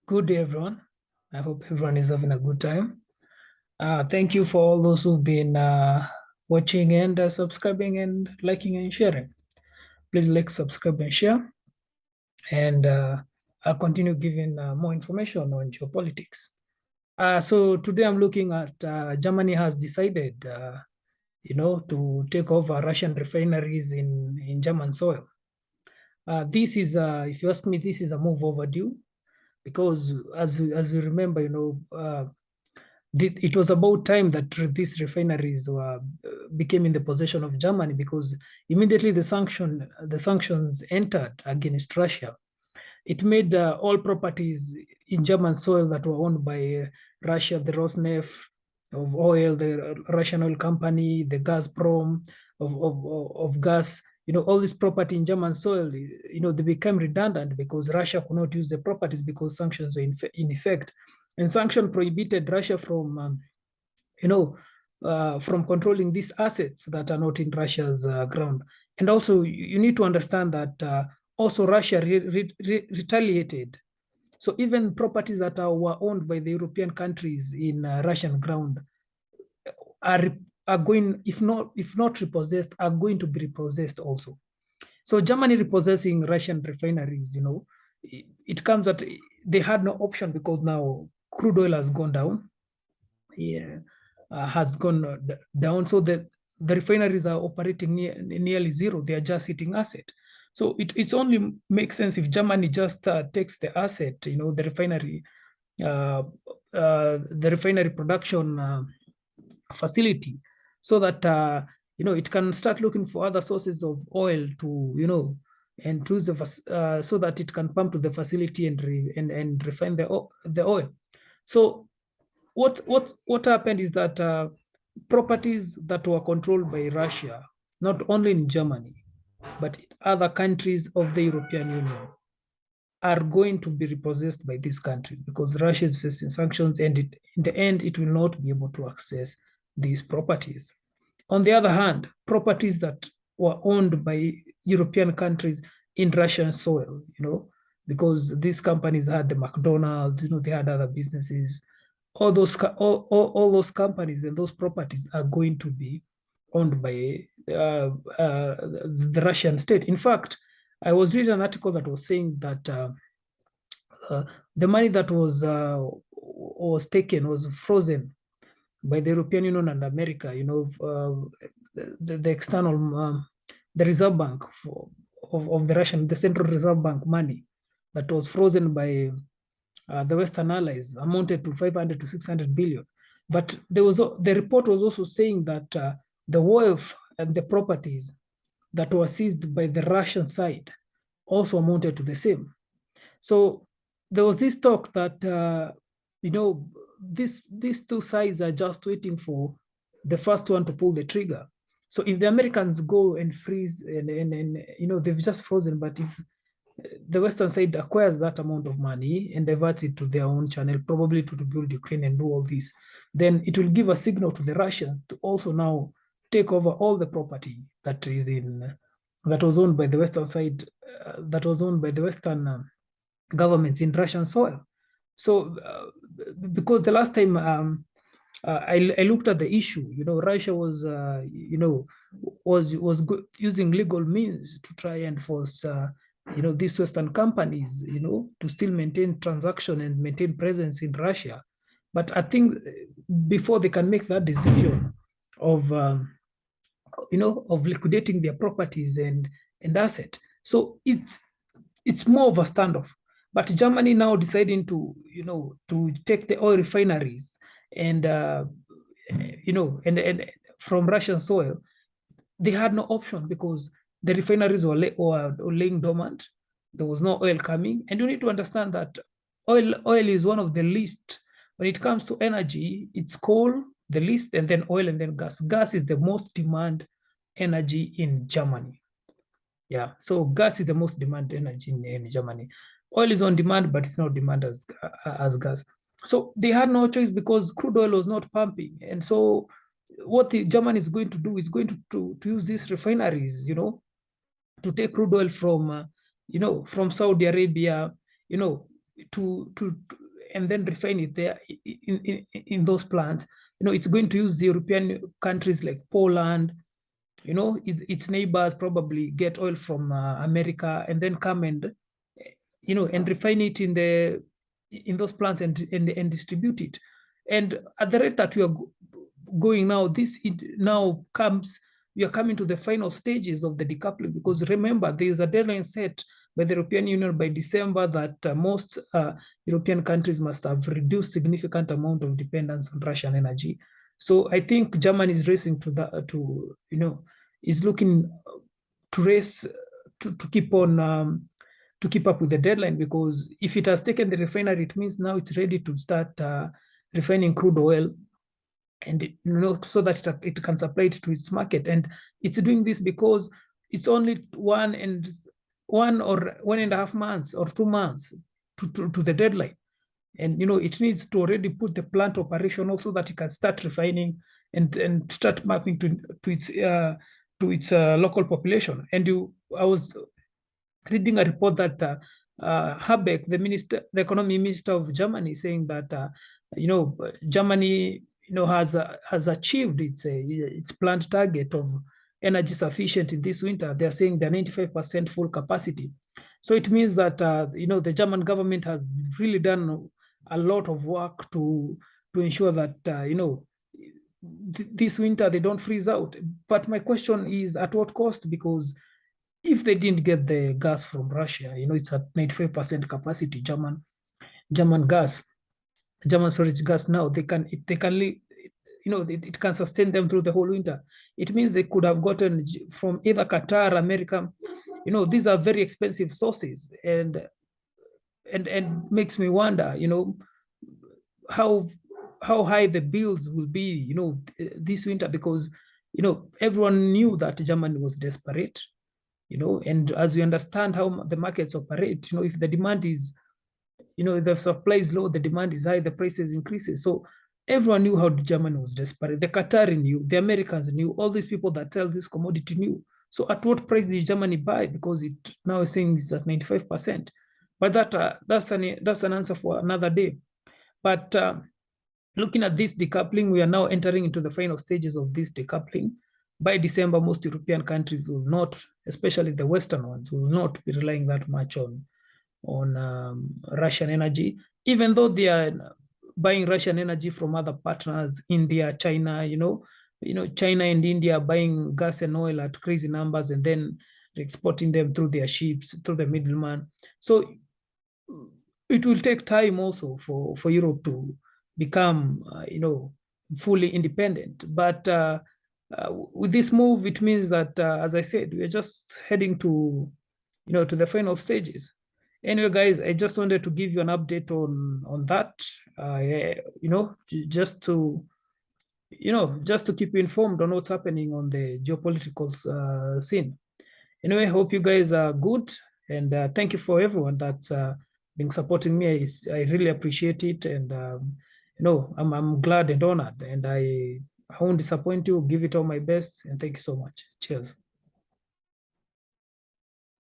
Good day, everyone. I hope everyone is having a good time. Thank you for all those who've been watching and subscribing and liking and sharing. Please like, subscribe, and share. And I'll continue giving more information on geopolitics. So today I'm looking at Germany has decided, to take over Russian refineries in German soil. This is, if you ask me, this is a move overdue because as you remember, it was about time that these refineries became in the possession of Germany, because immediately the sanctions entered against Russia. It made all properties in German soil that were owned by Russia, the Rosneft of oil, the Russian oil company, the Gazprom of gas. All this property in German soil, they became redundant because Russia could not use the properties because sanctions were in effect. And sanction prohibited Russia from controlling these assets that are not in Russia's ground. And also, you need to understand that also Russia retaliated. So even properties that were owned by the European countries in Russian ground are are going, if not repossessed, are going to be repossessed also. So Germany repossessing Russian refineries, it comes that they had no option because now crude oil has gone down, yeah, has gone down. So the refineries are operating nearly zero. They are just hitting asset. So it's only makes sense if Germany just takes the asset, uh, the refinery production facility, so that it can start looking for other sources of oil to and choose so that it can pump to the facility and refine the oil. So what happened is that properties that were controlled by Russia, not only in Germany but in other countries of the European Union, are going to be repossessed by these countries because Russia is facing sanctions, and in the end, it will not be able to access these properties. On the other hand, properties that were owned by European countries in Russian soil, because these companies had the McDonald's, they had other businesses. All those companies and those properties are going to be owned by the Russian state. In fact, I was reading an article that was saying that uh, the money that was taken was frozen by the European Union and America. The external the Reserve Bank of the Russian, the Central Reserve Bank money that was frozen by the Western allies amounted to 500 to 600 billion. But the report was also saying that the wealth and the properties that were seized by the Russian side also amounted to the same. So there was this talk that these two sides are just waiting for the first one to pull the trigger. So if the Americans go and freeze and they've just frozen, but if the Western side acquires that amount of money and diverts it to their own channel, probably to build Ukraine and do all this, then it will give a signal to the Russians to also now take over all the property that was owned by the Western side, that was owned by the Western governments in Russian soil. So, because the last time I looked at the issue, Russia was, using legal means to try and force, these Western companies, to still maintain transaction and maintain presence in Russia. But I think before they can make that decision of, of liquidating their properties and asset, so it's more of a standoff. But Germany now deciding to take the oil refineries and and from Russian soil, they had no option because the refineries were laying dormant. There was no oil coming, and you need to understand that oil is one of the least when it comes to energy. It's coal the least, and then oil, and then gas. Gas is the most demand energy in Germany. Yeah, so gas is the most demand energy in Germany. Oil is on demand, but it's not demand as gas. So they had no choice because crude oil was not pumping. And so what the Germany is going to do is going to use these refineries, to take crude oil from, from Saudi Arabia, and then refine it there in those plants. It's going to use the European countries like Poland, its neighbors probably get oil from America and then come and and refine it in those plants and distribute it. And at the rate that we are going now, we are coming to the final stages of the decoupling, because remember, there is a deadline set by the European Union by December that most European countries must have reduced significant amount of dependence on Russian energy. So I think Germany is racing is looking to race to keep on to keep up with the deadline, because if it has taken the refinery, it means now it's ready to start refining crude oil, and so that it can supply it to its market. And it's doing this because it's only 1.5 months or 2 months to the deadline. And it needs to already put the plant operational so that it can start refining and start mapping to its local population. And I was reading a report that Habeck, the economy minister of Germany, saying that Germany has achieved its planned target of energy sufficient in this winter. They're saying they're 95% full capacity. So it means that the German government has really done a lot of work to ensure that this winter they don't freeze out. But my question is, at what cost? Because if they didn't get the gas from Russia, it's at 95% capacity, German gas, German storage gas now, it can sustain them through the whole winter. It means they could have gotten from either Qatar, America. These are very expensive sources, and makes me wonder, how high the bills will be, this winter, because everyone knew that Germany was desperate. And as we understand how the markets operate, if the demand is, if the supply is low, the demand is high, the prices increases. So everyone knew how Germany was desperate. The Qatari knew, the Americans knew, all these people that sell this commodity knew. So at what price did Germany buy? Because it now is saying it's at 95%. But that's an answer for another day. But looking at this decoupling, we are now entering into the final stages of this decoupling. By December, most European countries will not, especially the Western ones, will not be relying that much on Russian energy, even though they are buying Russian energy from other partners, India, China. China and India are buying gas and oil at crazy numbers and then exporting them through their ships, through the middleman. So it will take time also for Europe to become, fully independent. But with this move, it means that, as I said, we're just heading to the final stages. Anyway, guys, I just wanted to give you an update on that. Just to keep you informed on what's happening on the geopolitical scene. Anyway, hope you guys are good, and thank you for everyone that's been supporting me. I really appreciate it, and I'm glad and honored, and I won't disappoint you. Give it all my best, and thank you so much. Cheers.